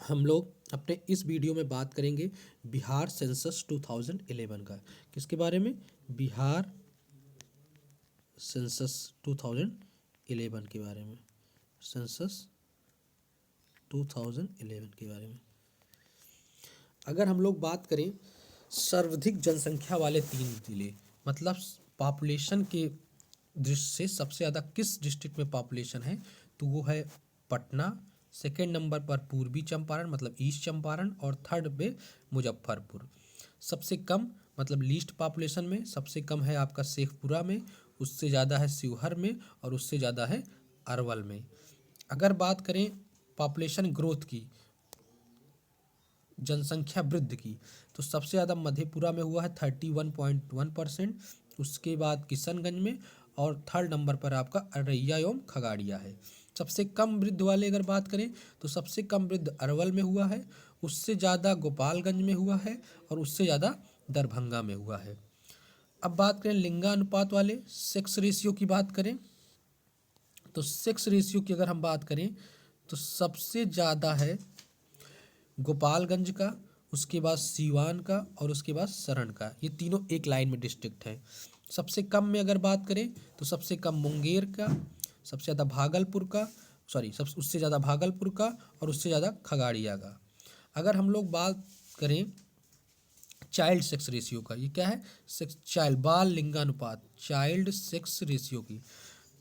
हम लोग अपने इस वीडियो में बात करेंगे बिहार सेंसस 2011 का। किसके बारे में? बिहार सेंसस 2011 के बारे में। सेंसस 2011 के बारे में अगर हम लोग बात करें सर्वाधिक जनसंख्या वाले 3 जिले, मतलब पॉपुलेशन के दृष्टि से सबसे ज़्यादा किस डिस्ट्रिक्ट में पॉपुलेशन है, तो वो है पटना। सेकेंड नंबर पर पूर्वी चंपारण मतलब ईस्ट चंपारण, और थर्ड पे मुजफ्फरपुर। सबसे कम मतलब लीस्ट पॉपुलेशन में सबसे कम है आपका शेखपुरा में, उससे ज़्यादा है शिवहर में, और उससे ज़्यादा है अरवल में। अगर बात करें पॉपुलेशन ग्रोथ की, जनसंख्या वृद्धि की, तो सबसे ज़्यादा मधेपुरा में हुआ है 31.1%, उसके बाद किशनगंज में, और थर्ड नंबर पर आपका अररिया एवं खगड़िया है। सबसे कम वृद्धि वाले अगर बात करें तो सबसे कम वृद्धि अरवल में हुआ है, उससे ज़्यादा गोपालगंज में हुआ है, और उससे ज़्यादा दरभंगा में हुआ है। अब बात करें लिंगानुपात वाले सेक्स रेशियो की बात करें, तो सेक्स रेशियो की अगर हम बात करें तो सबसे ज़्यादा है गोपालगंज का, उसके बाद सीवान का, और उसके बाद सरण का। ये तीनों एक लाइन में डिस्ट्रिक्ट हैं। सबसे कम में अगर बात करें तो सबसे कम मुंगेर का, सबसे ज़्यादा भागलपुर का, उससे ज़्यादा भागलपुर का, और उससे ज़्यादा खगड़िया का। अगर हम लोग बात करें चाइल्ड सेक्स रेशियो का, ये क्या है? चाइल्ड बाल लिंगानुपात, चाइल्ड सेक्स रेशियो की,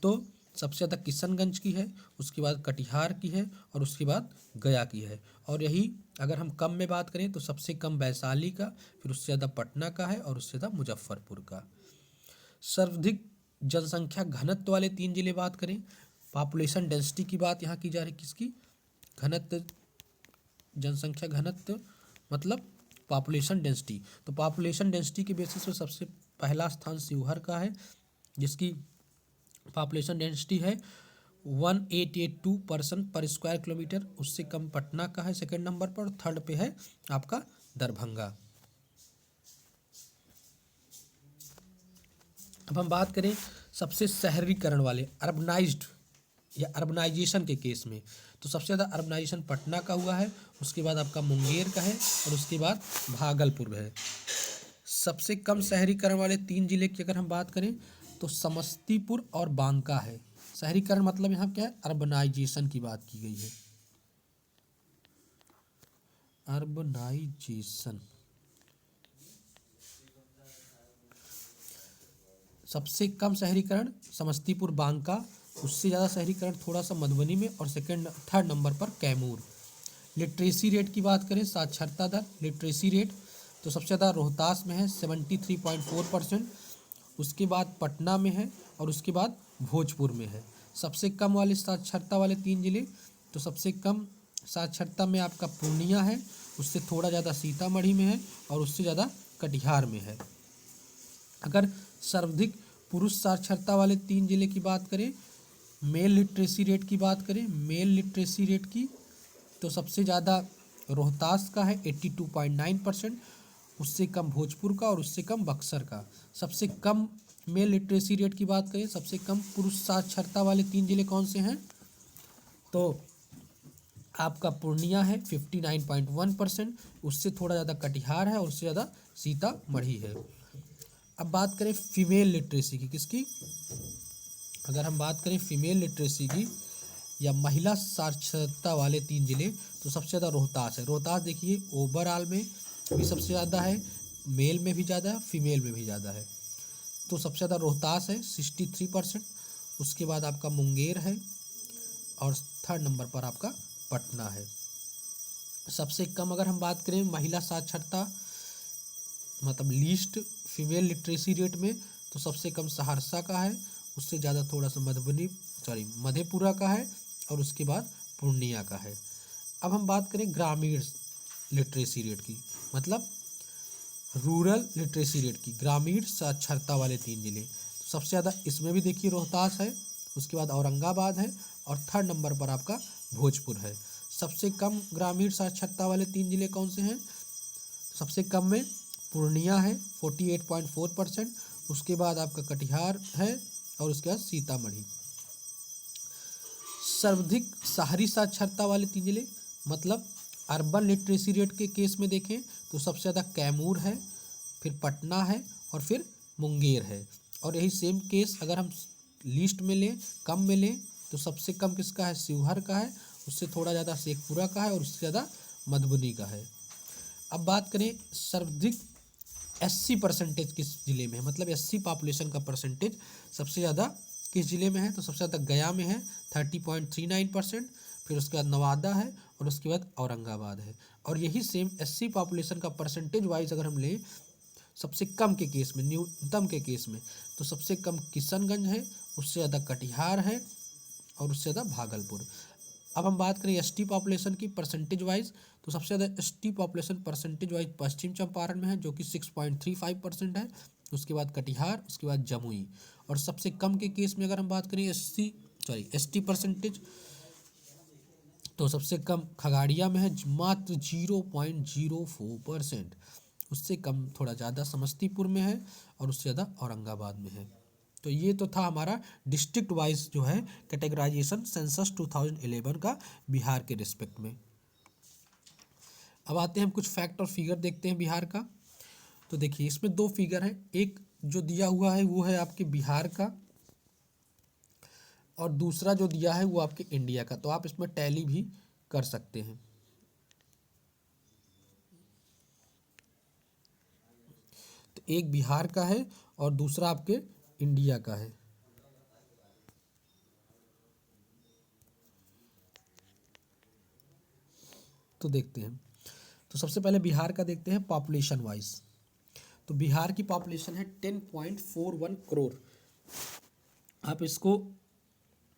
तो सबसे ज़्यादा किशनगंज की है, उसके बाद कटिहार की है, और उसके बाद गया की है। और यही अगर हम कम में बात करें तो सबसे कम वैशाली का, फिर उससे ज़्यादा पटना का है, और उससे ज़्यादा मुजफ्फरपुर का। सर्वाधिक जनसंख्या घनत्व वाले 3 जिले बात करें, पॉपुलेशन डेंसिटी की बात यहाँ की जा रही, किसकी? घनत्व, जनसंख्या घनत्व मतलब पॉपुलेशन डेंसिटी। तो पॉपुलेशन डेंसिटी के बेसिस पे सबसे पहला स्थान शिवहर का है, जिसकी पॉपुलेशन डेंसिटी है 1882 पर्सन पर स्क्वायर किलोमीटर। उससे कम पटना का है सेकंड नंबर पर, थर्ड पे है आपका दरभंगा। अब हम बात करें सबसे शहरीकरण वाले अर्बनाइज्ड या अर्बनाइजेशन के केस में, तो सबसे ज़्यादा अर्बनाइजेशन पटना का हुआ है, उसके बाद आपका मुंगेर का है, और उसके बाद भागलपुर है। सबसे कम शहरीकरण वाले 3 जिले की अगर हम बात करें तो समस्तीपुर और बांका है। शहरीकरण मतलब यहाँ क्या है? अर्बनाइजेशन की बात की गई है, अर्बनाइजेशन। सबसे कम शहरीकरण समस्तीपुर बांका, उससे ज़्यादा शहरीकरण थोड़ा सा मधुबनी में, और थर्ड नंबर पर कैमूर। लिटरेसी रेट की बात करें, साक्षरता दर, लिटरेसी रेट, तो सबसे ज़्यादा रोहतास में है 73.4%, उसके बाद पटना में है, और उसके बाद भोजपुर में है। सबसे कम वाले साक्षरता वाले 3 जिले, तो सबसे कम साक्षरता में आपका पूर्णिया है, उससे थोड़ा ज़्यादा सीतामढ़ी में है, और उससे ज़्यादा कटिहार में है। अगर सर्वाधिक पुरुष साक्षरता वाले 3 जिले की बात करें, मेल लिटरेसी रेट की बात करें, मेल लिटरेसी रेट की, तो सबसे ज़्यादा रोहतास का है 82.9%, उससे कम भोजपुर का, और उससे कम बक्सर का। सबसे कम मेल लिटरेसी रेट की बात करें, सबसे कम पुरुष साक्षरता वाले 3 जिले कौन से हैं, तो आपका पूर्णिया है 59.1%, उससे थोड़ा ज़्यादा कटिहार है, और उससे ज़्यादा सीतामढ़ी है। अब बात करें फीमेल लिटरेसी की, किसकी? अगर हम बात करें फीमेल लिटरेसी की या महिला साक्षरता वाले 3 जिले, तो सबसे ज़्यादा रोहतास है। रोहतास देखिए ओवरऑल में भी सबसे ज़्यादा है, मेल में भी ज़्यादा है, फीमेल में भी ज़्यादा है। तो सबसे ज़्यादा रोहतास है 63%, उसके बाद आपका मुंगेर है, और थर्ड नंबर पर आपका पटना है। सबसे कम अगर हम बात करें महिला साक्षरता मतलब लीस्ट फीमेल लिटरेसी रेट में, तो सबसे कम सहरसा का है, उससे ज़्यादा थोड़ा सा मधेपुरा का है, और उसके बाद पूर्णिया का है। अब हम बात करें ग्रामीण लिटरेसी रेट की, मतलब रूरल लिटरेसी रेट की, ग्रामीण साक्षरता वाले 3 जिले, तो सबसे ज़्यादा इसमें भी देखिए रोहतास है, उसके बाद औरंगाबाद है, और थर्ड नंबर पर आपका भोजपुर है। सबसे कम ग्रामीण साक्षरता वाले 3 जिले कौन से हैं? सबसे कम में पूर्णिया है 48.4%, उसके बाद आपका कटिहार है, और उसके बाद सीतामढ़ी। सर्वाधिक शहरी साक्षरता वाले 3 जिले मतलब अर्बन लिटरेसी रेट के केस में देखें तो सबसे ज़्यादा कैमूर है, फिर पटना है और फिर मुंगेर है। और यही सेम केस अगर हम लीस्ट में लें, कम में लें, तो सबसे कम किसका है, शिवहर का है, उससे थोड़ा ज़्यादा शेखपुरा का है और उससे ज़्यादा मधुबनी का है। अब बात करें सर्वाधिक एससी परसेंटेज किस ज़िले में है, मतलब एससी पॉपुलेशन का परसेंटेज सबसे ज़्यादा किस ज़िले में है, तो सबसे ज़्यादा गया में है 30.39%, फिर उसके बाद नवादा है और उसके बाद औरंगाबाद है। और यही सेम एससी पॉपुलेशन का परसेंटेज वाइज अगर हम लें सबसे कम के केस में, न्यूनतम के केस में, तो सबसे कम किशनगंज है, उससे ज़्यादा कटिहार है और उससे ज़्यादा भागलपुर। अब हम बात करें एसटी पॉपुलेशन की परसेंटेज वाइज, तो सबसे ज़्यादा एसटी पॉपुलेशन परसेंटेज वाइज पश्चिम चंपारण में है जो कि 6.35% है, उसके बाद कटिहार, उसके बाद जमुई। और सबसे कम के केस में अगर हम बात करें एसटी परसेंटेज, तो सबसे कम खगड़िया में है मात्र 0.04%, उससे कम थोड़ा ज़्यादा समस्तीपुर में है और उससे ज़्यादा औरंगाबाद में है। तो ये तो था हमारा डिस्ट्रिक्ट वाइज जो है कैटेगराइजेशन सेंसस 2011 का बिहार के रिस्पेक्ट में। अब आते हैं हम कुछ फैक्ट और फिगर देखते हैं बिहार का। तो देखिए इसमें दो फिगर हैं, एक जो दिया हुआ है वो है आपके बिहार का और दूसरा जो दिया है वो आपके इंडिया का। तो आप इसमें टैली भी कर सकते हैं। तो एक बिहार का है और दूसरा आपके इंडिया का है। तो देखते हैं, तो सबसे पहले बिहार का देखते हैं पॉपुलेशन वाइज। तो बिहार की पॉपुलेशन है 10.41 करोड़। आप इसको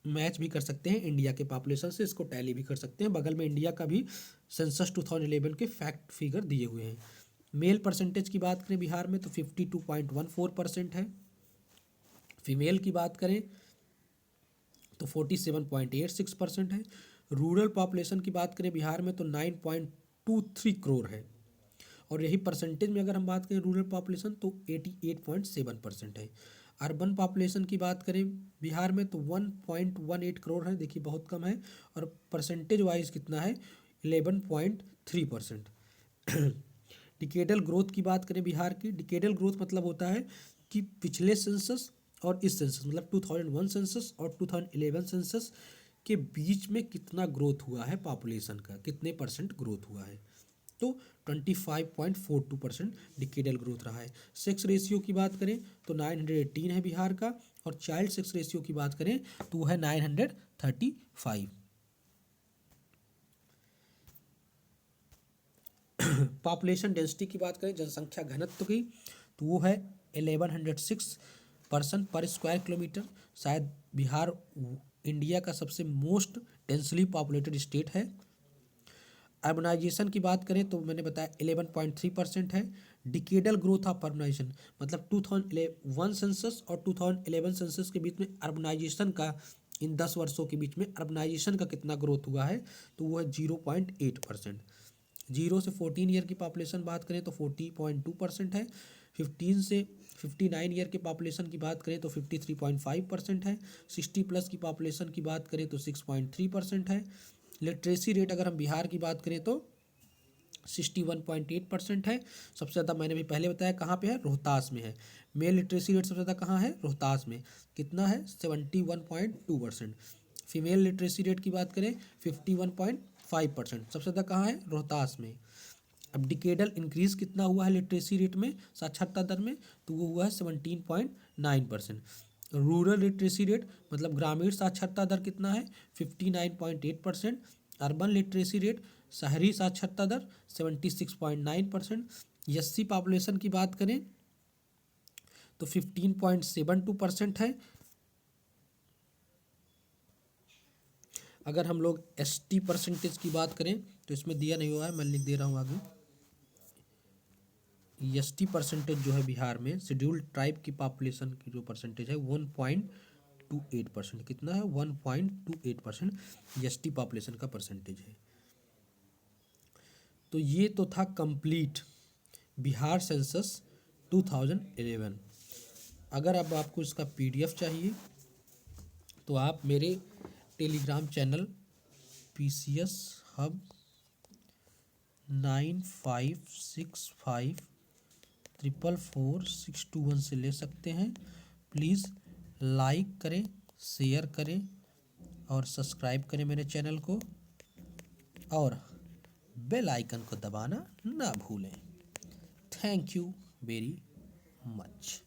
मैच भी कर सकते हैं इंडिया के पॉपुलेशन से, इसको टैली भी कर सकते हैं। बगल में इंडिया का भी सेंसस 2011 के फैक्ट फिगर दिए हुए हैं। मेल परसेंटेज की बात करें बिहार में तो 52.14% है। फीमेल की बात करें तो 47.86% है। रूरल पॉपुलेशन की बात करें बिहार में तो 9.23 करोड़ है। और यही परसेंटेज में अगर हम बात करें रूरल पॉपुलेशन तो 88.7% है। अर्बन पॉपुलेशन की बात करें बिहार में तो 1.18 करोड़ है, देखिए बहुत कम है। और परसेंटेज वाइज कितना है, 11.3%। डिकेडल ग्रोथ की बात करें बिहार की, डिकेडल ग्रोथ मतलब होता है कि पिछले सेंसस और इस सेंसस मतलब 2001 सेंसस और 2011 सेंसस के बीच में कितना ग्रोथ हुआ है पॉपुलेशन का, कितने परसेंट ग्रोथ हुआ है। तो 25.42% डिकेडल ग्रोथ रहा है। सेक्स रेशियो की बात करें तो 918 है बिहार का, और चाइल्ड सेक्स रेशियो की बात करें तो वो है 935। पॉपुलेशन डेंसिटी की बात करें, जनसंख्या घनत्व की, तो वो है 1106 पर्सन पर स्क्वायर किलोमीटर। शायद बिहार इंडिया का सबसे मोस्ट डेंसली पॉपुलेटेड स्टेट है। अर्बनाइजेशन की बात करें तो मैंने बताया 11.3% है। डिकेडल ग्रोथ ऑफ अर्बनाइजेशन मतलब 2001 सेंसस और 2011 सेंसस के बीच में अर्बनाइजेशन का, इन 10 वर्षों के बीच में अर्बनाइजेशन का कितना ग्रोथ हुआ है, तो वो है 0.8%। 0 से 14 ईयर की पॉपुलेशन बात करें तो 40.2% है। 15 से 59 ईयर के पॉपुलेशन की बात करें तो 53.5% है। 60 प्लस की पॉपुलेशन की बात करें तो 6.3% है। लिटरेसी रेट अगर हम बिहार की बात करें तो 61.8% है। सबसे ज़्यादा मैंने भी पहले बताया कहाँ पे है, रोहतास में है। मेल लिटरेसी रेट सबसे ज़्यादा कहाँ है, रोहतास में, कितना है 71.2%। फीमेल लिटरेसी रेट की बात करें 51.5%, सबसे ज़्यादा कहाँ है, रोहतास में। अब डिकेडल इंक्रीज कितना हुआ है लिटरेसी रेट में, साक्षरता दर में, तो वो हुआ है 17.9%। रूरल लिटरेसी रेट मतलब ग्रामीण साक्षरता दर कितना है, 59.8%। अर्बन लिटरेसी रेट शहरी साक्षरता दर 76.9%। एससी पॉपुलेशन की बात करें तो 15.72% है। अगर हम लोग एसटी परसेंटेज की बात करें तो इसमें दिया नहीं हुआ है, मैं लिख दे रहा हूँ आगे। एसटी परसेंटेज जो है बिहार में शेड्यूल्ड ट्राइब की पॉपुलेशन की जो परसेंटेज है 1.28%, कितना है 1.28% एसटी पॉपुलेशन का परसेंटेज है। तो ये तो था कंप्लीट बिहार सेंसस 2011। अगर अब आपको इसका पीडीएफ चाहिए तो आप मेरे टेलीग्राम चैनल PCS हब 9565444621 से ले सकते हैं। प्लीज़ लाइक करें, शेयर करें और सब्सक्राइब करें मेरे चैनल को, और बेल आइकन को दबाना ना भूलें। Thank you very much.